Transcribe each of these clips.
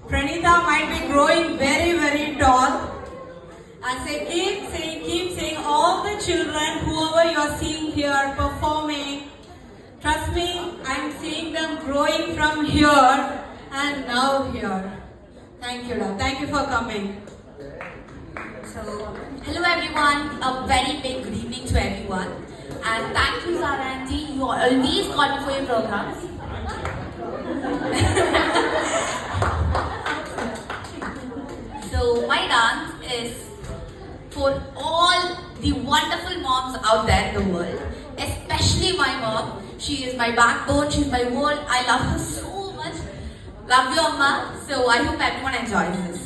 Pranita might be growing very, very tall. As I keep saying, all the children, whoever you are seeing here performing, trust me, I'm seeing them growing from here and now here. Thank you, love. Thank you for coming. So, hello everyone. A very big good evening to everyone. And thank you, Zara Aunty. You always call me for your programs. So, my dance is for all the wonderful moms out there in the world, especially my mom. She is my backbone, she's my world. I love her so much. Love you, Amma. So I hope everyone enjoys this.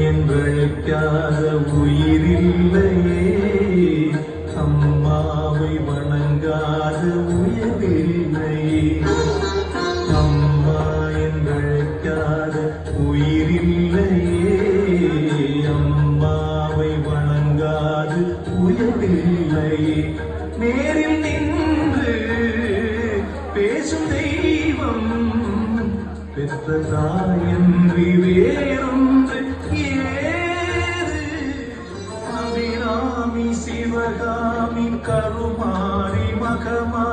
என்றழைக்காத உயிரில்லையே, அம்மாவை வணங்காத உயிரில்லையே. அம்மா என்றழைக்காத உயிரில்லையே, அம்மாவை வணங்காத உயிரில்லையே. நேரில் நின்று பேசும் தெய்வம் பெற்ற தாயன்றி வேறொன்று ஏது? அபிராமி சிவகாமி கருமாரி மகமா